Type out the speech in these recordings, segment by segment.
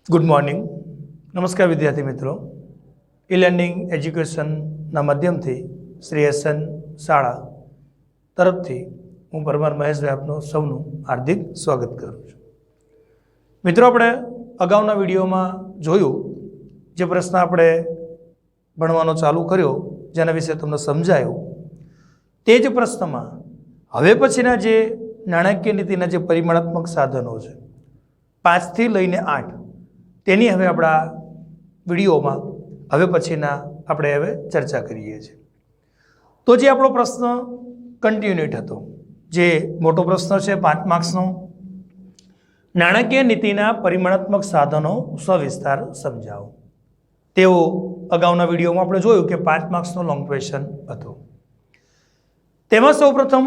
Good morning. नमस्कार विद्यार्थी मित्रों। ई लर्निंग एज्युकेशन माध्यम थी श्री एसएन शाळा तरफ थी हूँ परमार महेशभाई आपनो सौनु हार्दिक स्वागत करूँ छूं। मित्रों, अपने अगाउना विडियो में जोयुं जे प्रश्न आपणे भणवानो चालू कर्यो जेना विषे तमने समजायो ते ज प्रश्न में हवे पछीना जे नाणाकीय नीतिना जे परिमाणात्मक साधनों छे 5 થી લઈને 8 तेनी हवे आपणा विडियोमां हवे पछीना आपणे हवे चर्चा करीए छीए। तो जे आपणो प्रश्न कन्टिन्यूट हतो, जे मोटो प्रश्न छे 5 मार्क्सनो, नाणाकीय नीतिना परिमाणात्मक साधनो सविस्तार समजावो। तेवो अगाउना विडियोमां आपणे जोयुं के 5 मार्क्सनो लॉंग क्वेश्चन हतो। तेमां सौप्रथम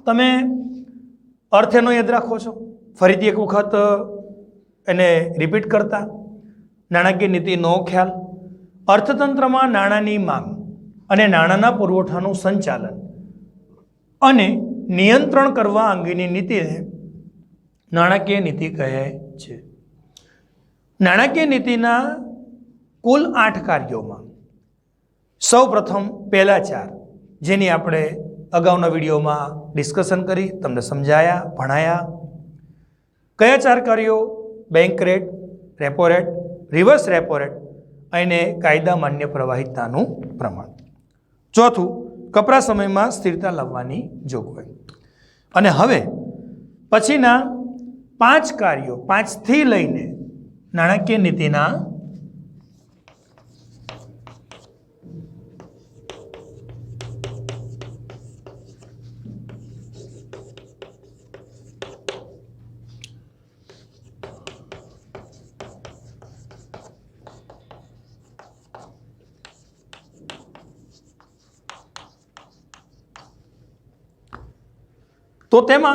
तमे अर्थ एनो याद राखो छो। फरीथी एक वखत एने रिपीट करता नाणाकीय नीतिनो ख्याल। अर्थतंत्र में नाणांनी मांग अने नाणांना पुरवठानुं संचालन अने नियंत्रण करवा अंगेनी नीतिने नाणाकीय नीति कहे छे। नाणाकीय नीतिना कुल 8 कार्योमां सौप्रथम पहला 4 जेनी आपणे अगाउना विडियोमां डिस्कशन करी, तमने समझाया, भणाया। कया 4 कार्यों? Bank rate, repo rate, reverse repo rate अने कायदा मान्य प्रवाहितानुं प्रमाण। चौथुं, कपरा समय में स्थिरता लाववानी जोगवाई। अने हवे पछीना 5 कार्यों 5 થી લઈને नाणाकीय नीतिना तो तेमा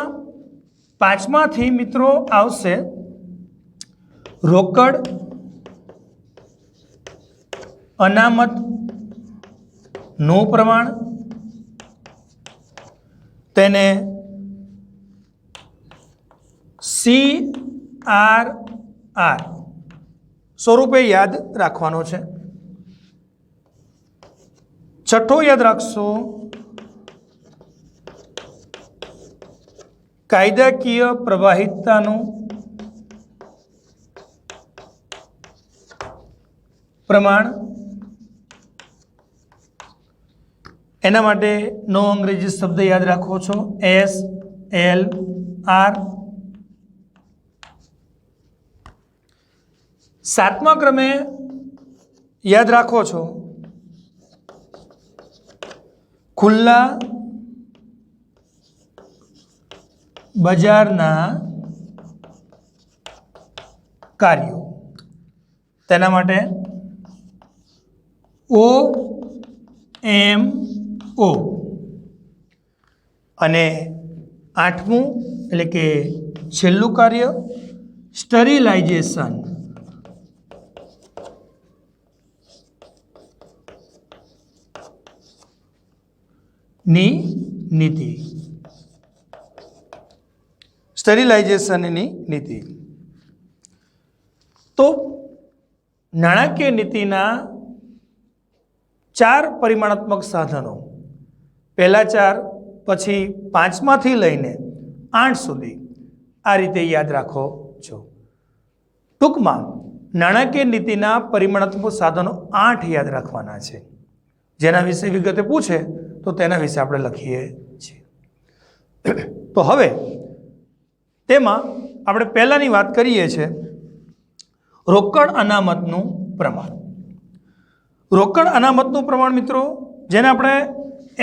5मा थी मित्रों आवशे रोकड़ अनामत नो प्रमाण, तेने CRR स्वरूपे याद राखवानो छे। छठो याद राखशो कायदाकीय प्रवाहितानुं प्रमाण। एना माटे नो अंग्रेजी शब्द याद राखो छो SLR। 7मा क्रमे याद राखो छो खुल्ला बजारना कार्यों। तेना माटे OMO। अने 8मुं एटले के छेल्लुं कार्य स्टरीलाइजेशन नी नीति। स्टरीलाइजेशन नीति। तो नाणाकीय नीतिना 4 परिमाणात्मक साधनों, पहला 4 पछी 5मा थी लईने 8 सुधी आ रीते याद राखो छो। टूंकमां नाणाकीय नीतिना परिमाणात्मक साधनों 8 याद राखवाना छे। जेना विषे विगते पूछे तो तेना विषे आपणे लखीए छीए। तो हवे तेमां आपणे पहेलानी वात करीए छे रोकड़ अनामतनुं प्रमाण। रोकड़ अनामतनुं प्रमाण मित्रों जेने आपणे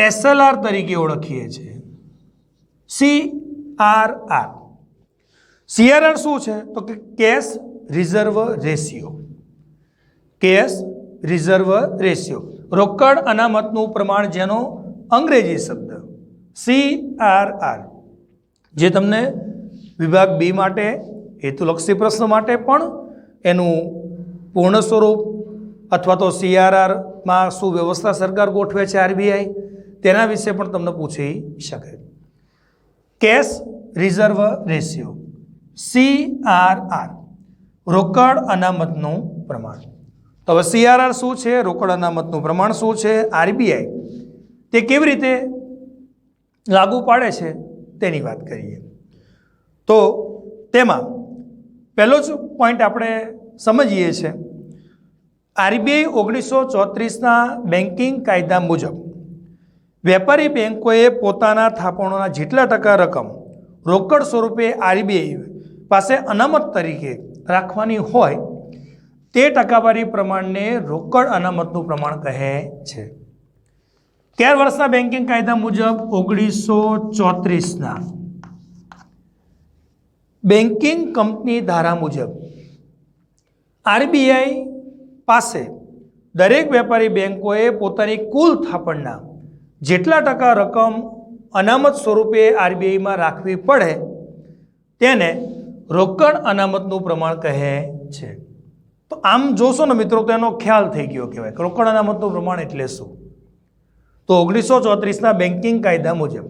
SLR तरीके ओळखीए छीए। CRR शुं छे तो कि cash reserve ratio. Cash reserve ratio रोकड़ अनामतनुं प्रमाण जेनो अंग्रेजी शब्द CRR जे तमने विभाग बी माटे हेतुलक्षी प्रश्न माटे पण एनु पूर्ण स्वरूप अथवा तो CRR में शू व्यवस्था सरकार गोठवे छे RBI तेना विषे पण तमने पूछी शके। कैश रिजर्व रेशियो CRR રોકડ અનામતનું પ્રમાણ. તો હવે CRR શું છે, રોકડ અનામતનું પ્રમાણ શું છે, RBI તે કેવી રીતે લાગુ પાડે છે તેની વાત કરીએ. તો તેમાં પહેલો જ પોઈન્ટ આપણે સમજીએ છીએ. RBI 1934ના બેન્કિંગ કાયદા મુજબ વેપારી બેંકોએ પોતાના થાપણોના જેટલા ટકા રકમ રોકડ સ્વરૂપે RBI પાસે અનામત તરીકે રાખવાની હોય તે ટકાવારી પ્રમાણને રોકડ અનામતનું પ્રમાણ કહે છે. કયા વર્ષના બેન્કિંગ કાયદા મુજબ? 1934ના બેન્કિંગ કંપની ધારા મુજબ RBI પાસે દરેક વેપારી બેંકોએ પોતાની કુલ થાપણના જેટલા ટકા રકમ અનામત સ્વરૂપે RBIમાં રાખવી પડે તેને રોકડ અનામતનું પ્રમાણ કહે છે. તો આમ જોશો ને મિત્રો તો એનો ખ્યાલ થઈ ગયો કહેવાય કે રોકડ અનામતનું પ્રમાણ એટલે શું. તો 1934ના બેન્કિંગ કાયદા મુજબ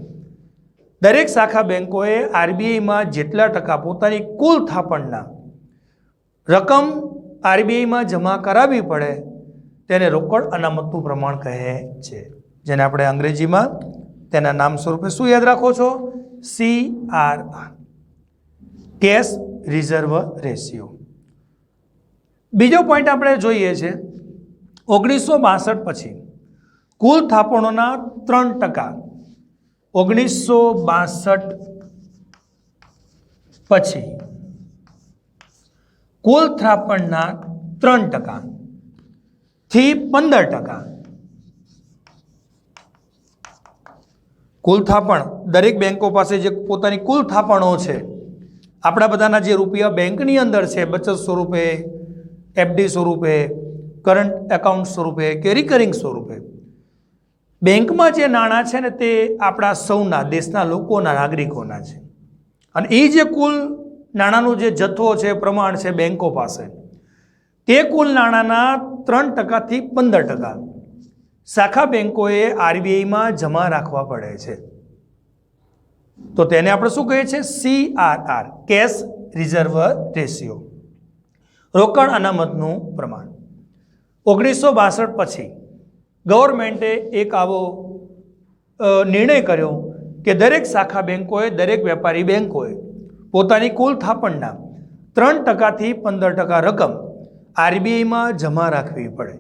દરેક શાખા બેંકોએ RBIમાં જેટલા ટકા પોતાની કુલ થાપણના રકમ RBIમાં જમા કરાવવી પડે તેને રોકડ અનામતનું પ્રમાણ કહે છે, જેને આપણે અંગ્રેજીમાં તેના નામ સ્વરૂપે શું યાદ રાખો છો? CRR, cache reserve ratio. બીજો પોઈન્ટ આપણે જોઈએ છે 1962 પછી કુલ થાપણોના 3%, 1962 પછી કુલ થાપણના 3% થી 15%. કુલ થાપણ દરેક બેંકો પાસે જે પોતાની કુલ થાપણો છે, આપણા બધાના જે રૂપિયા બેંકની અંદર છે, બચત સ્વરૂપે, FD સ્વરૂપે, કરંટ એકાઉન્ટ સ્વરૂપે કે રિકરિંગ સ્વરૂપે, બેંકમાં જે નાણાં છે ને તે આપણા સૌના, દેશના લોકોના, નાગરિકોના છે. અને એ જે કુલ નાણાંનો જે જથ્થો છે, પ્રમાણ છે બેંકો પાસે, તે કુલ નાણાંના 3% થી 15% શાખા બેંકોએ RBIમાં જમા રાખવા પડે છે. તો તેને આપણે શું કહીએ છીએ? CRR, કેશ રિઝર્વ રેશિયો, રોકડ અનામતનું પ્રમાણ. 1962 પછી ગવર્મેન્ટે એક આવો નિર્ણય કર્યો કે દરેક શાખા બેંકોએ, દરેક વેપારી બેંકોએ પોતાની કુલ થાપણના 3% થી 15% રકમ RBIમાં જમા રાખવી પડે,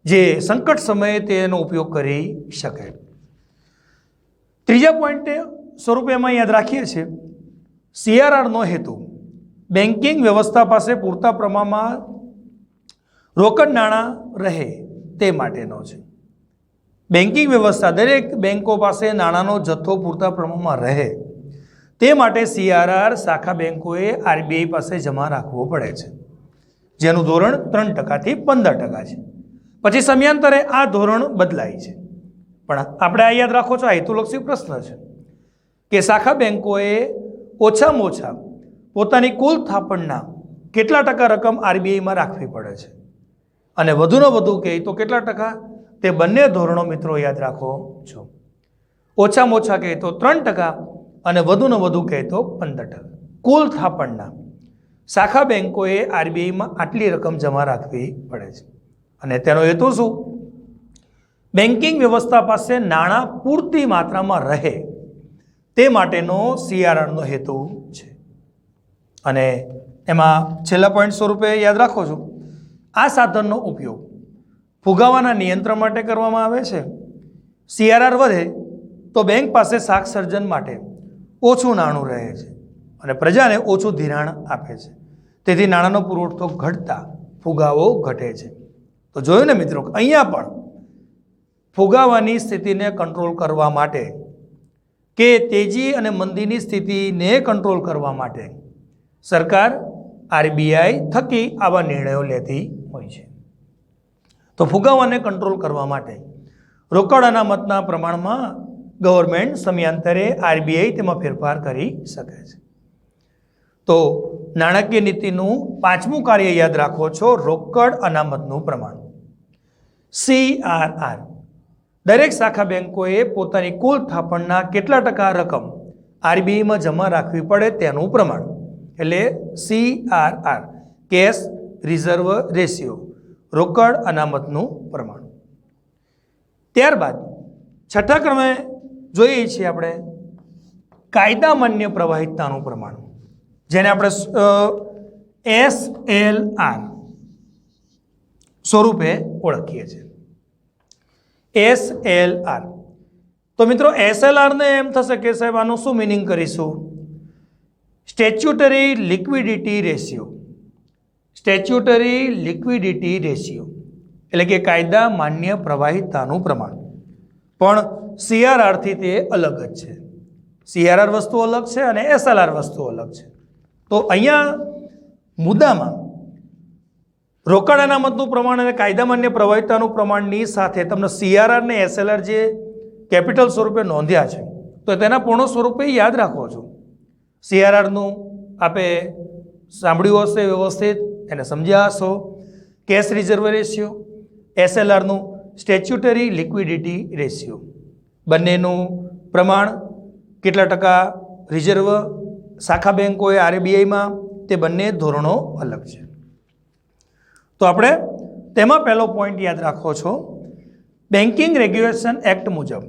જે સંકટ સમયે તેનો ઉપયોગ કરી શકે. ત્રીજા પોઈન્ટ સ્વરૂપે એમાં યાદ રાખીએ છીએ CRRનો હેતુ બેન્કિંગ વ્યવસ્થા પાસે પૂરતા પ્રમાણમાં રોકડ નાણાં રહે તે માટેનો છે. બેન્કિંગ વ્યવસ્થા, દરેક બેંકો પાસે નાણાંનો જથ્થો પૂરતા પ્રમાણમાં રહે તે માટે CRR શાખા બેંકોએ RBI પાસે જમા રાખવો પડે છે, જેનું ધોરણ 3% થી 15% છે. પછી સમયાંતરે આ ધોરણ બદલાય છે. પણ આપણે આ યાદ રાખો છો, આ હેતુલક્ષી પ્રશ્ન છે કે શાખા બેંકોએ ઓછામાં ઓછા પોતાની કુલ થાપણના કેટલા ટકા રકમ RBIમાં રાખવી પડે છે, અને વધુને વધુ કહે તો કેટલા ટકા, તે બંને ધોરણો મિત્રો યાદ રાખો છો. ઓછામાં ઓછા કહે તો 3% અને વધુને વધુ કહે તો 15%. કુલ થાપણના શાખા બેંકોએ RBIમાં આટલી રકમ જમા રાખવી પડે છે. અને તેનો હેતુ શું? બેન્કિંગ વ્યવસ્થા પાસે નાણાં પૂરતી માત્રામાં રહે તે માટેનો CRRનો હેતુ છે. અને એમાં છેલ્લા પોઈન્ટ સ્વરૂપે યાદ રાખો છો, આ સાધનનો ઉપયોગ ફુગાવાના નિયંત્રણ માટે કરવામાં આવે છે. CRR વધે તો બેંક પાસે શાક સર્જન માટે ઓછું નાણું રહે છે અને પ્રજાને ઓછું ધિરાણ આપે છે. તેથી નાણાંનો પુરવઠો ઘટતા ફુગાવો ઘટે છે. તો જોયું ને મિત્રો, અહીંયા પણ ફુગાવાની સ્થિતિને કંટ્રોલ કરવા માટે કે તેજી અને મંદીની સ્થિતિને કંટ્રોલ કરવા માટે સરકાર RBI થકી આવા નિર્ણયો લેતી હોય છે. તો ફુગાવાને કંટ્રોલ કરવા માટે રોકડ અનામતના પ્રમાણમાં ગવર્મેન્ટ સમયાંતરે RBI તેમાં ફેરફાર કરી શકે છે. તો નાણાકીય નીતિનું 5મું કાર્ય યાદ રાખો છો, રોકડ અનામતનું પ્રમાણ CRR. દરેક શાખા બેંકોએ પોતાની કુલ થાપણના કેટલા ટકા રકમ RBIમાં જમા રાખવી પડે તેનું પ્રમાણ, એટલે CRR, કેશ રિઝર્વ રેશિયો, રોકડ અનામતનું પ્રમાણ. ત્યારબાદ છઠ્ઠા ક્રમે જોઈએ છીએ આપણે કાયદા માન્ય પ્રવાહિતતાનું પ્રમાણ, જેને આપણે SLR સ્વરૂપે ઓળખીએ છીએ. SLR. તો મિત્રો SLR ને એમ થશે કે સાહેબ આનું શું મિનિંગ કરીશું? Statutory liquidity ratio. Statutory liquidity ratio એટલે કે કાયદા માન્ય પ્રવાહિતતાનું પ્રમાણ. પણ CRR થી તે અલગ જ છે. CRR વસ્તુ અલગ છે અને SLR વસ્તુ અલગ છે. તો અહીંયા મુદ્દામાં રોકડ અનામતનું પ્રમાણ અને કાયદા માન્ય પ્રવાહિતતાનું પ્રમાણની સાથે તમને CRR ને SLR જે કેપિટલ સ્વરૂપે નોંધ્યા છે તો તેના પૂર્ણ સ્વરૂપે યાદ રાખો છો. CRRનું આપે સાંભળ્યું હશે વ્યવસ્થિત, એને સમજ્યા હશો. કેશ રિઝર્વ રેશિયો, SLRનું સ્ટેચ્યુટરી લિક્વિડિટી રેશિયો, બંનેનું પ્રમાણ કેટલા ટકા રિઝર્વ શાખા બેંકોએ RBIમાં, તે બંને ધોરણો અલગ છે. તો આપણે તેમાં પહેલો પોઈન્ટ યાદ રાખો છો, બેન્કિંગ રેગ્યુલેશન એક્ટ મુજબ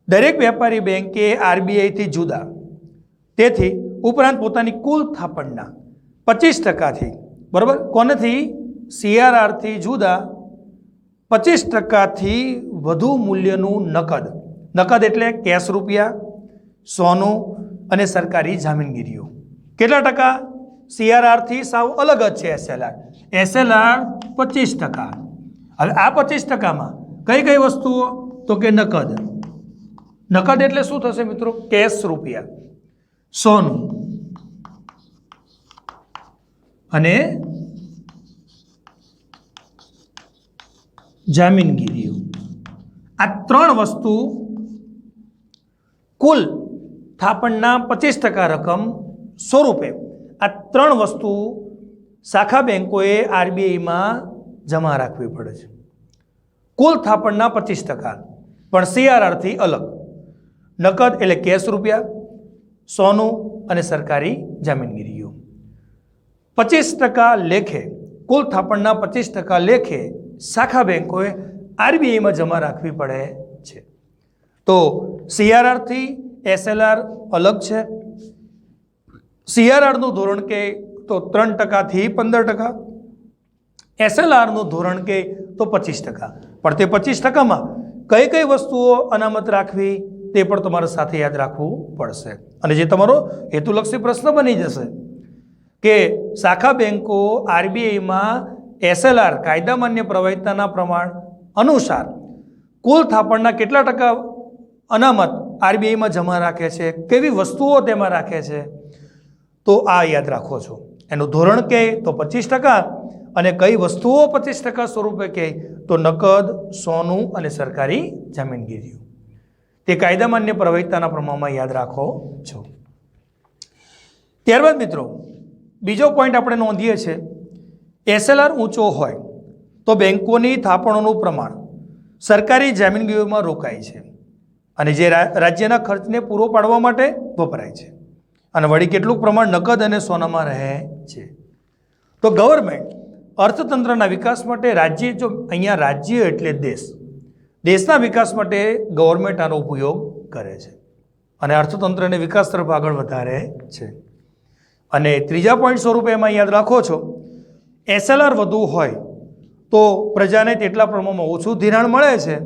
દરેક વેપારી બેંકે RBIથી જુદા, તેથી ઉપરાંત પોતાની કુલ થાપણના 25%થી, બરાબર, કોનેથી? CRRથી જુદા 25%થી વધુ મૂલ્યનું નકદ એટલે કેશ રૂપિયા, સોનું અને સરકારી જામીનગીરીઓ. કેટલા ટકા? CRRથી સાવ અલગ જ છે SLR. SLR 25%. હવે આ 25%માં કઈ કઈ વસ્તુઓ? તો કે નકદ એટલે શું થશે મિત્રો? કેશ રૂપિયા, સોનું અને જામીનગીરીઓ. આ ત્રણ વસ્તુ કુલ થાપણના 25% રકમ સ્વરૂપે આ ત્રણ વસ્તુ શાખા બેંકોએ RBIમાં જમા રાખવી પડે છે. કુલ થાપણના 25%, પણ CRRથી અલગ. નકદ એટલે કેશ રૂપિયા, સોનું અને સરકારી જામીનગીરીઓ. 25% લેખે, કુલ થાપણના 25% લેખે શાખા બેંકોએ RBIમાં જમા રાખવી પડે છે. તો CRRથી SLR અલગ છે. CRRનું ધોરણ કે તો 3%થી 15%, SLRનું ધોરણ કે તો 25%. પણ તે 25%માં કઈ કઈ વસ્તુઓ અનામત રાખવી તે પણ તમારે સાથે યાદ રાખવું પડશે. અને જે તમારો હેતુલક્ષી પ્રશ્ન બની જશે કે શાખા બેંકો RBIમાં SLR કાયદા માન્ય પ્રવાહિતતાના પ્રમાણ અનુસાર કુલ થાપણના કેટલા ટકા અનામત RBIમાં જમા રાખે છે, કેવી વસ્તુઓ તેમાં રાખે છે, તો આ યાદ રાખો છો. એનું ધોરણ કહે તો 25% અને કઈ વસ્તુઓ 25% સ્વરૂપે કહે તો નકદ, સોનું અને સરકારી જામીનગીરીઓ. તે કાયદા માન્ય પ્રવાહિતતાના પ્રમાણમાં યાદ રાખો છો. ત્યારબાદ મિત્રો બીજો પોઈન્ટ આપણે નોંધીએ છીએ, SLR ઊંચો હોય તો બેંકોની થાપણોનું પ્રમાણ સરકારી જામીનગીરીઓમાં રોકાય છે અને જે રાજ્યના ખર્ચને પૂરો પાડવા માટે વપરાય છે. અને વળી કેટલું પ્રમાણ નકદ અને સોનામાં રહે છે. તો ગવર્મેન્ટ અર્થતંત્રના વિકાસ માટે રાજ્ય, જો અહીંયા રાજ્ય એટલે દેશના વિકાસ માટે ગવર્મેન્ટ આનો ઉપયોગ કરે છે અને અર્થતંત્રને વિકાસ તરફ આગળ વધારે છે. અને ત્રીજા પોઈન્ટ સ્વરૂપે એમાં યાદ રાખો છો, SLR વધુ હોય તો પ્રજાને તેટલા પ્રમાણમાં ઓછું ધિરાણ મળે છે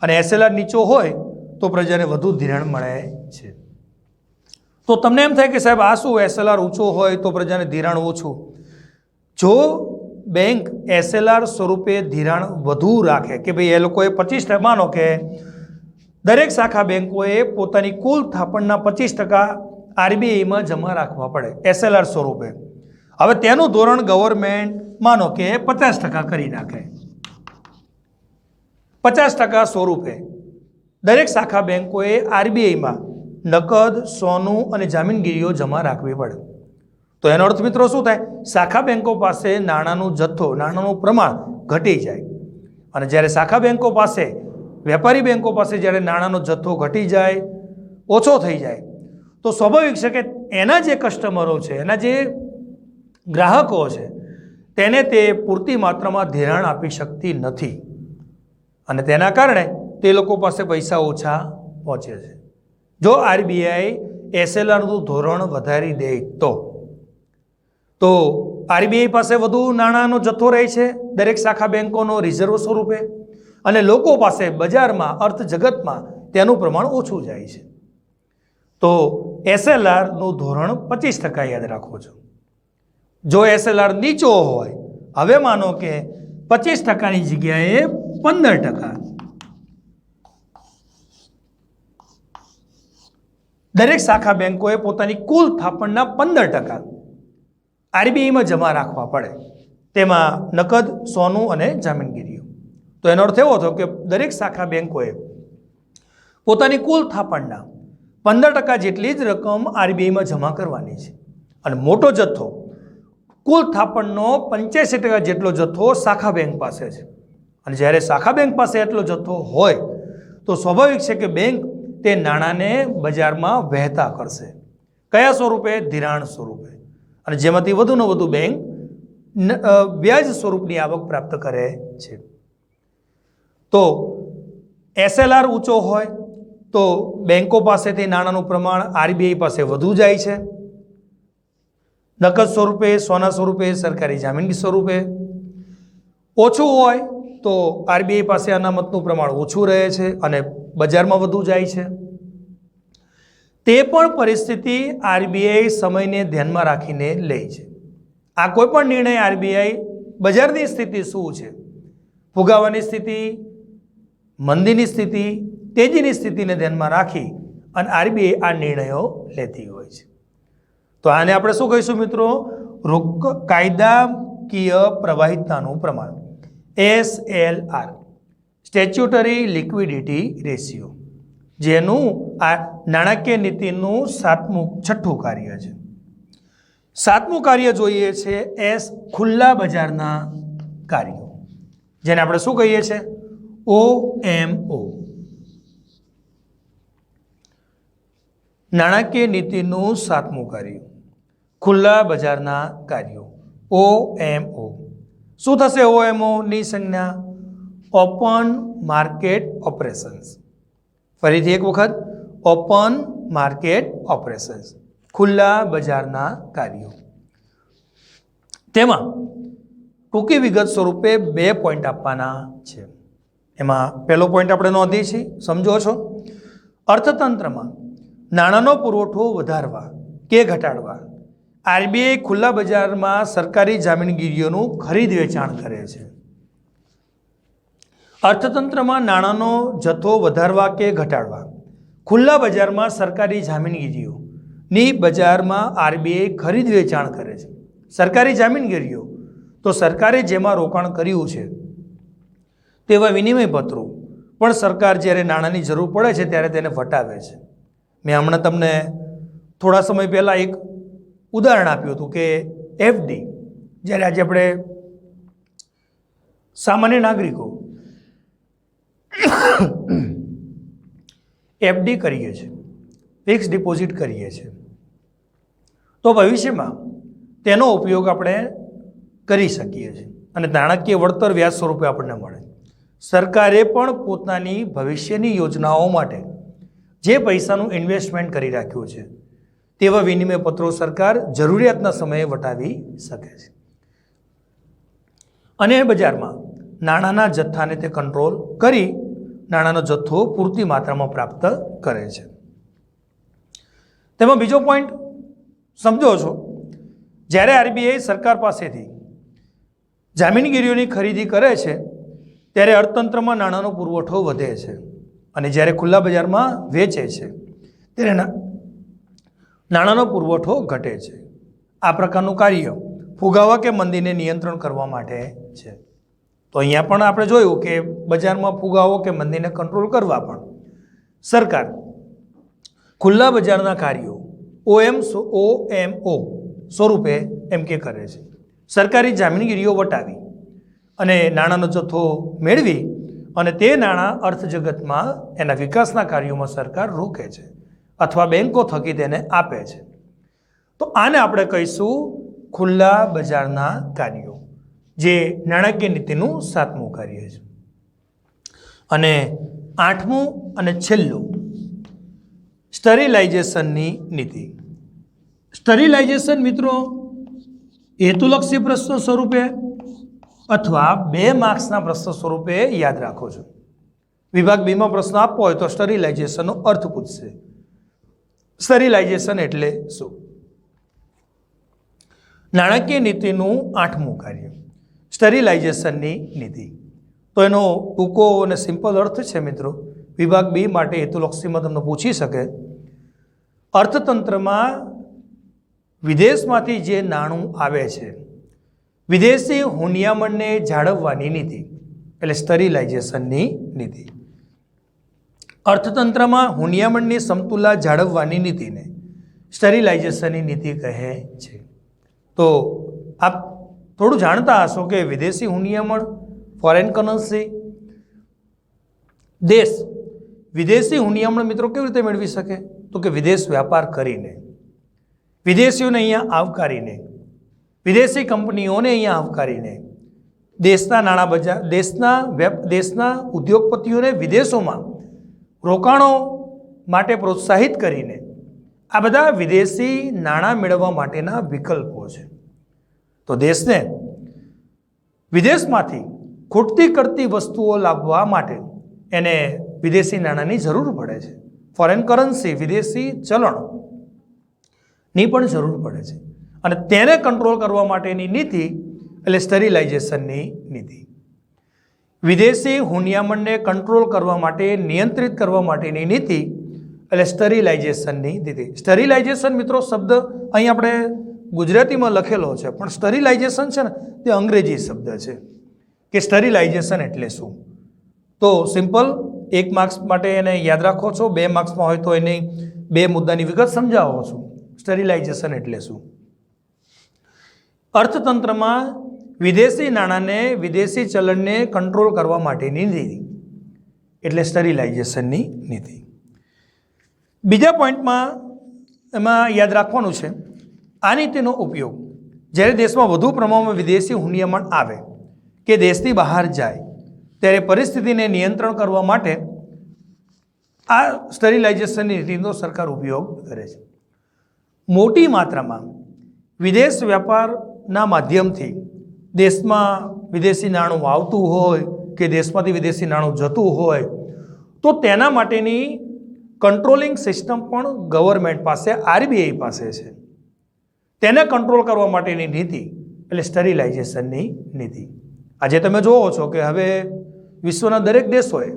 અને SLR નીચો હોય તો પ્રજાને વધુ ધિરાણ મળે છે. તો તમને એમ થાય કે સાહેબ આ શું, SLR ઊંચો હોય તો પ્રજાને ધિરાણ ઓછું. જો બેંક SLR સ્વરૂપે ધિરાણ વધુ રાખે કે ભાઈ એ લોકોએ 25%, માનો કે દરેક શાખા બેંકોએ પોતાની કુલ થાપણના 25% RBIમાં જમા રાખવા પડે SLR સ્વરૂપે. હવે તેનું ધોરણ ગવર્મેન્ટ માનો કે 50% કરી નાખે. 50% સ્વરૂપે દરેક શાખા બેંકોએ RBIમાં નકદ, સોનું અને જામીનગીરીઓ જમા રાખવી પડે. તો એનો અર્થ મિત્રો શું થાય? શાખા બેંકો પાસે નાણાંનું પ્રમાણ ઘટી જાય. અને જ્યારે શાખા બેંકો પાસે, વેપારી બેંકો પાસે જ્યારે નાણાંનો જથ્થો ઘટી જાય, ઓછો થઈ જાય, તો સ્વાભાવિક છે કે એના જે કસ્ટમરો છે, એના જે ગ્રાહકો છે, તેને તે પૂરતી માત્રામાં ધિરાણ આપી શકતી નથી અને તેના કારણે તે લોકો પાસે પૈસા ઓછા પહોંચે છે. જો આરબીઆઈ એસએલઆરનું ધોરણ વધારી દે તો આરબીઆઈ પાસે વધુ નાણાંનો જથ્થો રહે છે દરેક શાખા બેંકોનો રિઝર્વ સ્વરૂપે, અને લોકો પાસે બજારમાં અર્થ જગતમાં તેનું પ્રમાણ ઓછું જાય છે. તો એસએલઆરનું ધોરણ 25% યાદ રાખો છો. જો એસએલઆર નીચો હોય, હવે માનો કે 25%ની જગ્યાએ 15%, દરેક શાખા બેંકોએ પોતાની કુલ થાપણના 15% આરબીઆઈમાં જમા રાખવા પડે, તેમાં નકદ, સોનું અને જામીનગીરીઓ. તો એનો અર્થ એવો થયો કે દરેક શાખા બેંકોએ પોતાની કુલ થાપણના 15% જેટલી જ રકમ આરબીઆઈમાં જમા કરવાની છે, અને મોટો જથ્થો કુલ થાપણનો 85% જેટલો જથ્થો શાખા બેંક પાસે છે. અને જ્યારે શાખા બેંક પાસે એટલો જથ્થો હોય તો સ્વાભાવિક છે કે બેંક તે નાણાંને બજારમાં વહેતા કરશે. કયા સ્વરૂપે? ધિરાણ સ્વરૂપે. અને જેમાંથી વધુને વધુ બેંક વ્યાજ સ્વરૂપની આવક પ્રાપ્ત કરે છે. તો એસએલઆર ઊંચો હોય તો બેંકો પાસેથી નાણાંનું પ્રમાણ આરબીઆઈ પાસે વધુ જાય છે, નકદ સ્વરૂપે, સોના સ્વરૂપે, સરકારી જામીનગી સ્વરૂપે. ઓછું હોય તો આરબીઆઈ પાસે અનામતનું પ્રમાણ ઓછું રહે છે અને બજારમાં વધુ જાય છે. તે પણ પરિસ્થિતિ આરબીઆઈ સમયને ધ્યાનમાં રાખીને લે છે. આ કોઈ પણ નિર્ણય આરબીઆઈ બજારની સ્થિતિ શું છે, ફુગાવાની સ્થિતિ, મંદીની સ્થિતિ, તેજીની સ્થિતિને ધ્યાનમાં રાખી અને આરબીઆઈ આ નિર્ણયો લેતી હોય છે. તો આને આપણે શું કહીશું મિત્રો? કાયદાકીય પ્રવાહિતતાનું પ્રમાણ, SLR, સ્ટેચ્યુટરી લિક્વિડિટી રેશિયો, જેનું આ નાણાકીય નીતિનું છઠ્ઠું કાર્ય છે. 7મું કાર્ય જોઈએ છે ખુલ્લા બજારના કાર્યો, જેને આપણે શું કહીએ છીએ? OMO. નાણાકીય નીતિનું 7મું કાર્ય, ખુલ્લા બજારના કાર્યો, OMO. શું થશે OMO ની સંજ્ઞા? Open market operations. ફરીથી એક વખત, ઓપન માર્કેટ ઓપરેશન્સ, ખુલ્લા બજારના કાર્યો. તેમાં ટૂંકી વિગત સ્વરૂપે 2 પોઈન્ટ આપવાના છે. એમાં પહેલો પોઈન્ટ આપણે નોંધીએ છીએ, સમજો છો? અર્થતંત્રમાં નાણાંનો પુરવઠો વધારવા કે ઘટાડવા આરબીઆઈ ખુલ્લા બજારમાં સરકારી જામીનગીરીઓનું ખરીદ વેચાણ કરે છે. અર્થતંત્રમાં નાણાંનો જથ્થો વધારવા કે ઘટાડવા ખુલ્લા બજારમાં સરકારી જામીનગીરીઓની બજારમાં આરબીઆઈ ખરીદ વેચાણ કરે છે. સરકારી જામીનગીરીઓ તો સરકારે જેમાં રોકાણ કર્યું છે તેવા વિનિમય પત્રો પણ સરકાર જ્યારે નાણાંની જરૂર પડે છે ત્યારે તેને વટાવે છે. મેં હમણાં તમને થોડા સમય પહેલાં એક ઉદાહરણ આપ્યું હતું કે એફડી, જ્યારે આજે આપણે સામાન્ય નાગરિકો એફડી કરીએ છીએ, ફિક્સ ડિપોઝિટ કરીએ છીએ, તો ભવિષ્યમાં તેનો ઉપયોગ આપણે કરી શકીએ છીએ અને નાણાકીય વળતર વ્યાજ સ્વરૂપે આપણને મળે. સરકારે પણ પોતાની ભવિષ્યની યોજનાઓ માટે જે પૈસાનું ઇન્વેસ્ટમેન્ટ કરી રાખ્યું છે તેવા વિનિમય પત્રો સરકાર જરૂરિયાતના સમયે વટાવી શકે છે અને બજારમાં નાણાંના જથ્થાને તે કંટ્રોલ કરી નાણાંનો જથ્થો પૂરતી માત્રામાં પ્રાપ્ત કરે છે. તેમાં બીજો પોઈન્ટ સમજો છો, જ્યારે આરબીઆઈ સરકાર પાસેથી જામીનગીરીઓની ખરીદી કરે છે ત્યારે અર્થતંત્રમાં નાણાંનો પુરવઠો વધે છે અને જ્યારે ખુલ્લા બજારમાં વેચે છે ત્યારે નાણાંનો પુરવઠો ઘટે છે. આ પ્રકારનું કાર્ય ફુગાવા કે મંદીને નિયંત્રણ કરવા માટે છે. તો અહીંયા પણ આપણે જોયું કે બજારમાં ફુગાવો કે મંદીને કંટ્રોલ કરવા પણ સરકાર ખુલ્લા બજારના કાર્યો OMO સ્વરૂપે એમ કે કરે છે. સરકારી જામીનગીરીઓ વટાવી અને નાણાંનો જથ્થો મેળવી અને તે નાણાં અર્થજગતમાં એના વિકાસના કાર્યોમાં સરકાર રોકે છે અથવા બેંકો થકી તેને આપે છે. તો આને આપણે કહીશું ખુલ્લા બજારના કાર્યો. જે નાણાકીય નીતિનું 7મું કાર્ય છે. અને 8મું અને છેલ્લું સ્ટરીલાઇઝેશનની નીતિ. સ્ટરીલાઇઝેશન મિત્રો હેતુલક્ષી પ્રશ્નો સ્વરૂપે અથવા 2 માર્ક્સના પ્રશ્નો સ્વરૂપે યાદ રાખો છો. વિભાગ બીમાં પ્રશ્ન આપવો હોય તો સ્ટરીલાઇઝેશનનો અર્થ પૂછશે. સ્ટરીલાઇઝેશન એટલે શું? નાણાકીય નીતિનું 8મું કાર્ય સ્ટરીલાઇઝેશનની નીતિ. તો એનો ટૂંકો અને સિમ્પલ અર્થ છે મિત્રો, વિભાગ બી માટે હેતુલક્ષીમાં તમને પૂછી શકે, અર્થતંત્રમાં વિદેશમાંથી જે નાણું આવે છે, વિદેશી હુંડિયામણને જાળવવાની નીતિ એટલે સ્ટરીલાઇઝેશનની નીતિ. અર્થતંત્રમાં હુંડિયામણની સમતુલા જાળવવાની નીતિને સ્ટરીલાઇઝેશનની નીતિ કહે છે. તો આપ થોડું જાણતા હશો કે વિદેશી હુંડિયામણ, ફોરેન કરન્સી, દેશ વિદેશી હુંડિયામણ મિત્રો કેવી રીતે મેળવી શકે? તો કે વિદેશ વ્યાપાર કરીને, વિદેશીઓને અહીંયા આવકારીને, વિદેશી કંપનીઓને અહીંયા આવકારીને, દેશના નાણાં બજાર, દેશના ઉદ્યોગપતિઓને વિદેશોમાં રોકાણો માટે પ્રોત્સાહિત કરીને, આ બધા વિદેશી નાણાં મેળવવા માટેના વિકલ્પો છે. તો દેશને વિદેશમાંથી ખૂટતી કરતી વસ્તુઓ લાવવા માટે એને વિદેશી નાણાંની જરૂર પડે છે. ફોરેન કરન્સી, વિદેશી ચલણની પણ જરૂર પડે છે. અને તેને કંટ્રોલ કરવા માટેની નીતિ એટલે સ્ટરીલાઇઝેશનની નીતિ. વિદેશી હુંડિયામણને કંટ્રોલ કરવા માટે, નિયંત્રિત કરવા માટેની નીતિ એટલે સ્ટરીલાઇઝેશનની નીતિ. સ્ટરીલાઇઝેશન મિત્રો શબ્દ અહીં આપણે ગુજરાતીમાં લખેલો છે, પણ સ્ટરીલાઇઝેશન છે ને તે અંગ્રેજી શબ્દ છે કે સ્ટરીલાઇઝેશન એટલે શું. તો સિમ્પલ 1 માર્ક્સ માટે એને યાદ રાખો છો, 2 માર્ક્સમાં હોય તો એની 2 મુદ્દાની વિગત સમજાવો છો. સ્ટરીલાઇઝેશન એટલે શું? અર્થતંત્રમાં વિદેશી નાણાંને, વિદેશી ચલણને કંટ્રોલ કરવા માટેની નીતિ એટલે સ્ટરીલાઇઝેશનની નીતિ. બીજા પોઈન્ટમાં એમાં યાદ રાખવાનું છે, આ નીતિનો ઉપયોગ જ્યારે દેશમાં વધુ પ્રમાણમાં વિદેશી હુંડિયામણ આવે કે દેશની બહાર જાય ત્યારે પરિસ્થિતિને નિયંત્રણ કરવા માટે આ સ્ટરીલાઇઝેશનની નીતિનો સરકાર ઉપયોગ કરે છે. મોટી માત્રામાં વિદેશ વ્યાપારના માધ્યમથી દેશમાં વિદેશી નાણું આવતું હોય કે દેશમાંથી વિદેશી નાણું જતું હોય તો તેના માટેની કંટ્રોલિંગ સિસ્ટમ પણ ગવર્મેન્ટ પાસે, આરબીઆઈ પાસે છે. તેને કંટ્રોલ કરવા માટેની નીતિ એટલે સ્ટરીલાઇઝેશનની નીતિ. આજે તમે જુઓ છો કે હવે વિશ્વના દરેક દેશોએ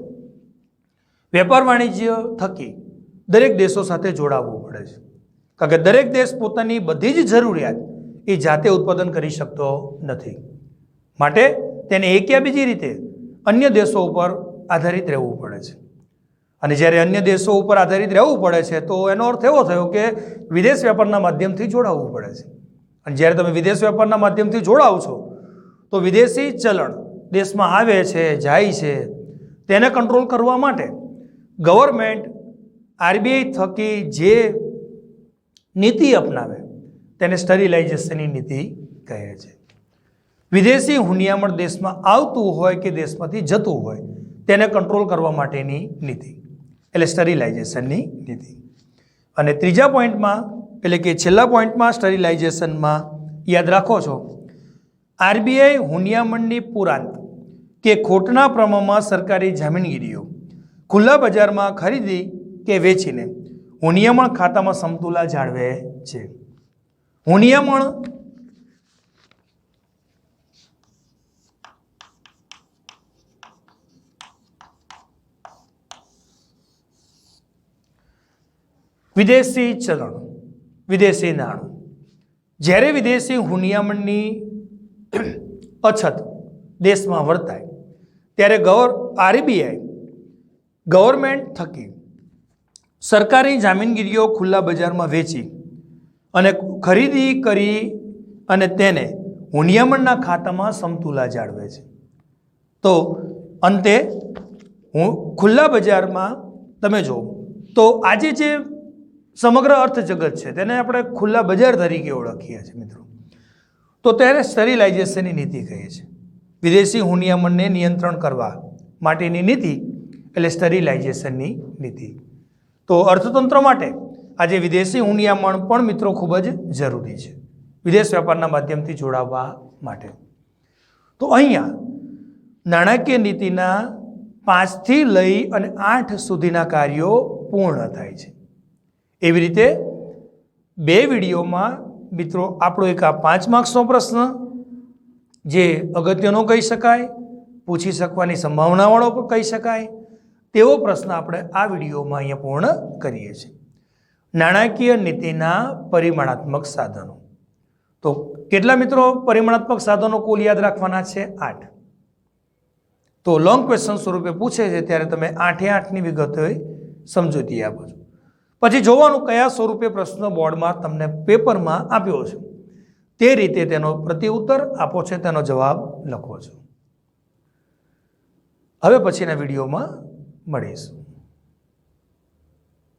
વેપાર વાણિજ્ય થકી દરેક દેશો સાથે જોડાવવું પડે છે, કારણ કે દરેક દેશ પોતાની બધી જ જરૂરિયાત એ જાતે ઉત્પાદન કરી શકતો નથી. માટે તેને એક યા બીજી રીતે અન્ય દેશો ઉપર આધારિત રહેવું પડે છે. અને જ્યારે અન્ય દેશો ઉપર આધારિત રહેવું પડે છે તો એનો અર્થ એવો થયો કે વિદેશ વ્યાપારના માધ્યમથી જોડાવવું પડે છે. અને જ્યારે તમે વિદેશ વ્યાપારના માધ્યમથી જોડાવ છો તો વિદેશી ચલણ દેશમાં આવે છે, જાય છે, તેને કંટ્રોલ કરવા માટે ગવર્મેન્ટ આરબીઆઈ થકી જે નીતિ અપનાવે તેને સ્ટરીલાઇઝેશનની નીતિ કહે છે. વિદેશી હુંડિયામણ દેશમાં આવતું હોય કે દેશમાંથી જતું હોય તેને કંટ્રોલ કરવા માટેની નીતિ એટલે સ્ટરીલાઇઝેશનની નીતિ. અને ત્રીજા પોઈન્ટમાં એટલે કે છેલ્લા પોઈન્ટમાં સ્ટરીલાઇઝેશનમાં યાદ રાખો છો, આરબીઆઈ હુંડિયામણની પુરાંત કે ખોટના પ્રમાણમાં સરકારી જામીનગીરીઓ ખુલ્લા બજારમાં ખરીદી કે વેચીને હુંડિયામણ ખાતામાં સમતુલા જાળવે છે. હુંડિયામણ વિદેશી ચલણ, વિદેશી નાણું, જ્યારે વિદેશી હુંડિયામણની અછત દેશમાં વર્તાય ત્યારે આરબીઆઈ ગવર્મેન્ટ થકી સરકારી જામીનગીરીઓ ખુલ્લા બજારમાં વેચી અને ખરીદી કરી અને તેને હુંડિયામણના ખાતામાં સમતુલા જાળવે છે. તો અંતે ખુલ્લા બજારમાં તમે જુઓ તો આજે જે સમગ્ર અર્થ જગત છે તેને આપણે ખુલ્લા બજાર તરીકે ઓળખીએ છીએ મિત્રો. તો ત્યારે સ્ટરીલાઇઝેશનની નીતિ કહીએ છીએ. વિદેશી હુંડિયામણને નિયંત્રણ કરવા માટેની નીતિ એટલે સ્ટરીલાઇઝેશનની નીતિ. તો અર્થતંત્ર માટે આજે વિદેશી હુંડિયામણ પણ મિત્રો ખૂબ જ જરૂરી છે વિદેશ વેપારના માધ્યમથી જોડાવવા માટે. તો અહીંયા નાણાકીય નીતિના 5 થી લઈ અને 8 સુધીના કાર્યો પૂર્ણ થાય છે. એવી રીતે 2 વિડીયોમાં મિત્રો આપણો એક આ 5 માર્ક્સનો પ્રશ્ન જે અગત્યનો કહી શકાય, પૂછી શકવાની સંભાવનાવાળો પણ કહી શકાય તેવો પ્રશ્ન આપણે આ વિડીયોમાં અહીંયા પૂર્ણ કરીએ છીએ. નાણાકીય નીતિના પરિમાણાત્મક સાધનો. તો કેટલા મિત્રો પરિમાણાત્મક સાધનો કુલ યાદ રાખવાના છે? 8. તો લોંગ ક્વેશ્ચન સ્વરૂપે પૂછે છે ત્યારે તમે 8-8ની વિગતો સમજૂતી આપો છો. પછી જોવાનું કયા સ્વરૂપે પ્રશ્ન બોર્ડમાં તમને પેપરમાં આપ્યો છે તે રીતે તેનો પ્રત્યુત્તર આપો છે, તેનો જવાબ લખો છો. હવે પછીના વિડીયોમાં મળીશું.